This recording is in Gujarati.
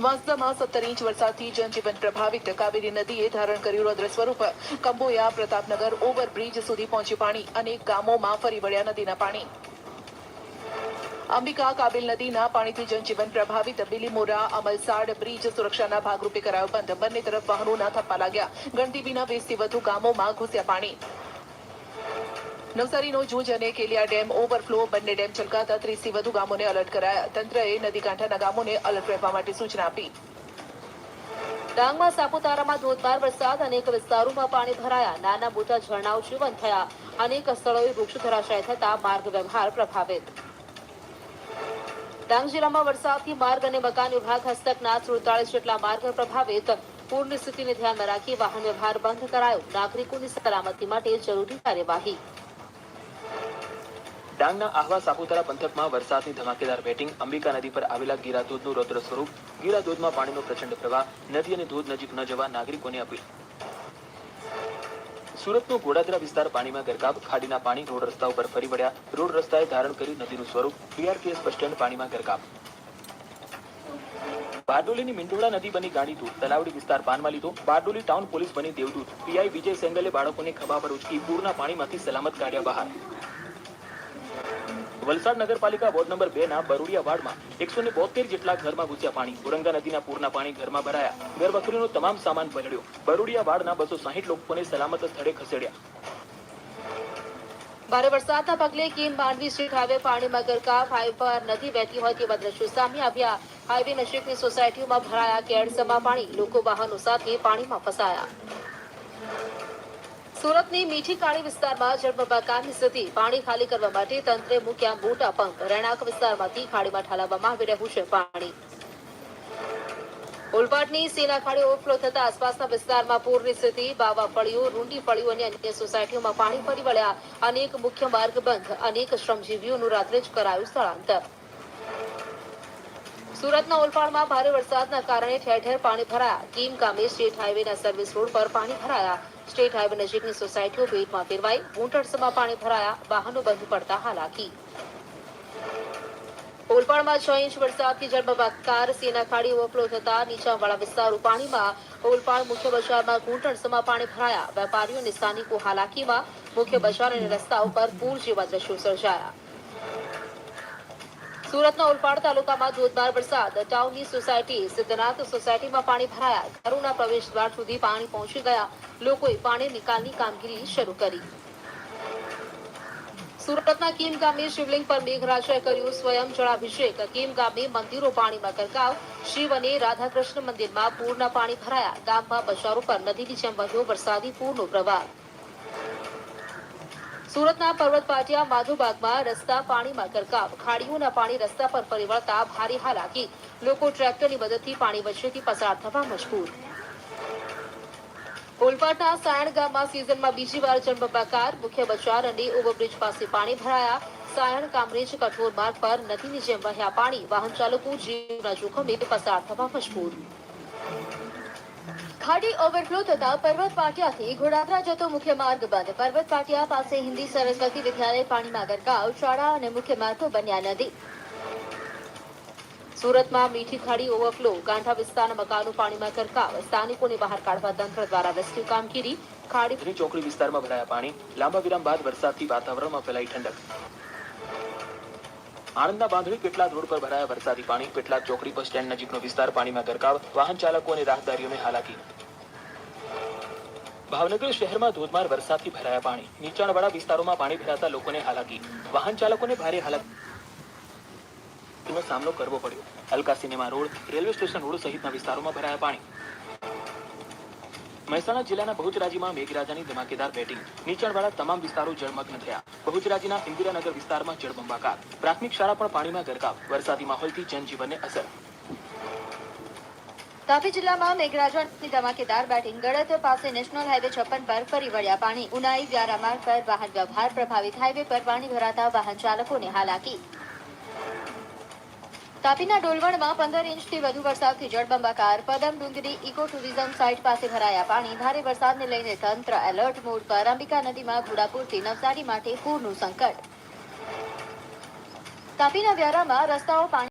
વાંસદામાં 17 ઇંચ વરસાદથી જનજીવન પ્રભાવિત. કાવેરી નદીએ ધારણ કર્યું રૌદ્ર સ્વરૂપ. કંબોયા પ્રતાપનગર ઓવરબ્રિજ સુધી પહોંચી પાણી. અનેક ગામોમાં ફરી વળ્યા નદીના પાણી. અંબિકા કાબેલ નદીના પાણીથી જનજીવન પ્રભાવિત. બિલીમોરા અમલસાડ બ્રિજ સુરક્ષાના ભાગરૂપે કરાયો બંધ. બંને તરફ વાહનોના થપ્પા લાગ્યા. ગણતરીના 20થી વધુ ગામોમાં ઘૂસ્યા પાણી. નવસારીનો જૂજ અને કેલિયા ડેમ ઓવરફ્લો. બંને ડેમ છલકાતા 30થી વધુ ગામોને એલર્ટ કરાયા. તંત્રએ નદીકાંઠાના ગામોને એલર્ટ રહેવા માટે સૂચના આપી. ડાંગમાં સાપુતારામાં ધોધમાર વરસાદ. અનેક વિસ્તારોમાં પાણી ભરાયા. નાના મોટા ઝરણાઓ જીવંત થયા. અનેક સ્થળોએ વૃક્ષ ધરાશાય થતા માર્ગ વ્યવહાર પ્રભાવિત. ડાંગ જિલ્લામાં વરસાદથી માર્ગ અને મકાન વિભાગ હસ્તકના 43 જેટલા માર્ગ પ્રભાવિત. પૂરની સ્થિતિને ધ્યાનમાં રાખી વાહન વ્યવહાર બંધ કરાયો. નાગરિકોની સલામતી માટે જરૂરી કાર્યવાહી. ડાંગના આહવા સાપુતારા પંથકમાં વરસાદની ધમાકેદાર બેટિંગ. અંબિકા નદી પર આવેલા ગીરા ધોધનું રૌદ્ર સ્વરૂપ. ગીરા ધોધમાં પાણીનો પ્રચંડ પ્રવાહ. નદી અને ધોધ નજીક ન જવા નાગરિકોને અપીલ. સુરતનો ગોડાદરા વિસ્તાર પાણીમાં ગરકાવ. ખાડીના પાણી રોડ રસ્તા ઉપર ફરી વળ્યા. રોડ રસ્તાએ ધારણ કર્યું નદીનું સ્વરૂપ. બીઆરટીએસ બસ સ્ટેન્ડ પાણીમાં ગરકાવ. બારડોલીની મિંડોળા નદી બની ગાંડીતુર. તલાવડી વિસ્તાર પાનમાં લીધો. બારડોલી ટાઉન પોલીસ બની દેવદૂત. પીઆઈ વિજય સેંગલે બાળકોને ખભા પર ઉચકી પૂરના પાણીમાંથી સલામત કાઢ્યા બહાર. વલસાડ નગરપાલિકા વોર્ડ નંબર 2 ના બરોડિયા વાર્ડમાં 172 જેટલા ઘરમાં ઘૂસ્યા પાણી. ઓરંગા નદીના પૂરના પાણી ઘરમાં ભરાયા. ઘર વખરીનો તમામ સામાન પલળ્યો. બરોડિયા વાર્ડના 260 લોકોને સલામત સ્થળે ખસેડ્યા. ભારે વરસાદના પગલે કીમ માંડવી સ્ટ્રીટ હાઈવે પાણીમાં ગરકાવ. હાઈવે પર નદી વહેતી હોય તેવા દ્રશ્યો સામે આવ્યા. હાઈવે નજીકની સોસાયટીઓમાં ભરાયા કેડસમાં પાણી. લોકો વાહનો સાથે પાણીમાં ફસાયા. સુરતની મીઠી કાળી વિસ્તારમાં જળબંબાકારની સ્થિતિ. પાણી ખાલી કરવા માટે તંત્રે મૂક્યા મોટા પંપ. રહેણાંક વિસ્તારમાંથી ખાડીમાં ઠાલવવામાં આવી રહ્યું છે પાણી. ઓલપાડની સેના ખાડી ઓવરફ્લો થતા આસપાસના વિસ્તારમાં પૂરની સ્થિતિ. બાવા ફળીઓ, રૂંડી ફળીઓ અને અન્ય સોસાયટીઓમાં પાણી ફરી વળ્યા. અનેક મુખ્ય માર્ગ બંધ. અનેક શ્રમજીવીઓનું રાત્રે જ કરાયું સ્થળાંતર. સુરતના ઓલપાડમાં ભારે વરસાદના કારણે ઠેર ઠેર પાણી ભરાયા. કીમ ગામે સ્ટેટ હાઈવેના સર્વિસ રોડ પર પાણી ભરાયા. સ્ટેટ હાઈવે નજીકની સોસાયટીઓ ભેટમાં ફેરવાઈ. ઘૂંટણસમાં પાણી ભરાયા. વાહનો બંધ પડતા હાલાકી. ઓલપાડમાં 6 ઇંચ વરસાદથી જળબંબાકાર. સેના ખાડી ઓવરફ્લો થતા નીચાણવાળા વિસ્તારો પાણીમાં. ઓલપાડ મુખ્ય બજારમાં ઘૂંટણસમાં પાણી ભરાયા. વેપારીઓ અને સ્થાનિકો હાલાકીમાં. મુખ્ય બજાર અને રસ્તાઓ પર પૂર જેવા દ્રશ્યો સર્જાયા. સુરતના ઓલપાડ તાલુકામાં ધોધમાર વરસાદ. ટાઉનની સોસાયટી સિદ્ધનાથ સોસાયટીમાં પાણી ભરાયા. ઘરોના પ્રવેશ દ્વાર સુધી પાણી પહોંચી ગયા. લોકોએ પાણી નિકાલની કામગીરી શરૂ કરી. સુરતના કીમ ગામે શિવલિંગ પર મેઘરાજાએ કર્યું સ્વયં જળાભિષેક. કીમ ગામે મંદિરો પાણીમાં ગરકાવ. શિવ અને રાધાકૃષ્ણ મંદિરમાં પૂરના પાણી ભરાયા. ગામમાં બજારો પર નદીની જેમ વધ્યો વરસાદી પૂરનો પ્રવાહ. સુરતના પર્વત પાટિયા માધુબાગમાં રસ્તા પાણીમાં ગરકાવ. ખાડીઓના પાણી રસ્તા પર ફરી વળતા ભારે હાલાકી. લોકો ટ્રેક્ટરની મદદથી પાણી વચ્ચેથી પસાર થવા મજબૂર. ઓલપાડના સાયણ ગામમાં સિઝનમાં બીજી વાર જળબંબાકાર. મુખ્ય બજાર અને ઓવરબ્રિજ પાસે પાણી ભરાયા. સાયણ કામરેજ કઠોર માર્ગ પર નદીની જેમ વહ્યા પાણી. વાહન ચાલકો જીવના જોખમે પસાર થવા મજબૂર. ખાડી ઓવરફ્લો થતા પર્વત પાટિયાથી ઘોડાદરા જતો મુખ્ય માર્ગ બંધ. પર્વત પાટિયા પાસે હિન્દી સરસ્વતી વિદ્યાલય પાણીમાં ગરકાવ. શાળા અને મુખ્ય માર્ગો બન્યા નદી. સુરતમાં મીઠી ખાડી ઓવરફ્લો. કાંઠા વિસ્તારના મકાનો પાણીમાં ગરકાવ. સ્થાનિકોને બહાર કાઢવા તંત્ર દ્વારા રેસ્ક્યુ કામગીરી. ખાડી ચોકડી વિસ્તારમાં ભરાયા પાણી. લાંબા વિરામ બાદ વરસાદથી વાતાવરણમાં ફેલાઈ ઠંડક. આણંદના બાંધણી પેટલાદ રોડ પર ભરાયા વરસાદી પાણી. પેટલાદ ચોકડી બસ સ્ટેન્ડ નજીકનો વિસ્તાર પાણીમાં ગરકાવ. વાહન ચાલકો અને રાહદારીઓને હાલાકી. ભાવનગર શહેરમાં ધોધમાર વરસાદથી ભરાયા પાણી. નીચાણવાળા વિસ્તારોમાં પાણી ભરાતા લોકોને હાલાકી. વાહન ચાલકોને ભારે હાલાકીનો સામનો કરવો પડ્યો. Alka cinema road, railway station road સહિતના વિસ્તારોમાં ભરાયા પાણી. મહેસાણા જિલ્લાના બહુચરાજીમાં મેઘરાજાની ધમાકેદાર બેટિંગ. નીચાણવાળા તમામ વિસ્તારો જળમગ્ન થયા. બહુચરાજીના ઇન્દિરાનગર વિસ્તારમાં જળબંબાકાર. પ્રાથમિક શાળા પણ પાણીમાં ગરકાવ. વરસાદી માહોલથી જનજીવનને અસર. તાપી જિલ્લામાં મેઘરાજાની ધમાકેદાર બેટિંગ. ગળત પાસે નેશનલ હાઈવે 56 પર ફરી વળ્યા પાણી. ઉનાઈ વ્યારા માર્ગ પર વાહન વ્યવહાર પ્રભાવિત. હાઈવે પર પાણી ભરાતા વાહન ચાલકોને હાલાકી. તાપીના ડોલવણમાં 15 ઇંચથી વધુ વરસાદથી જળબંબાકાર. પદમ ડુંગરી ઇકો ટુરિઝમ સાઇટ પાસે ભરાયા પાણી. ભારે વરસાદને લઈને તંત્ર એલર્ટ મોડ પર. અંબિકા નદીમાં ઘોડાપુરથી નવસારી માટે પૂરનું સંકટ. તાપીના વ્યારામાં રસ્તાઓ પાણી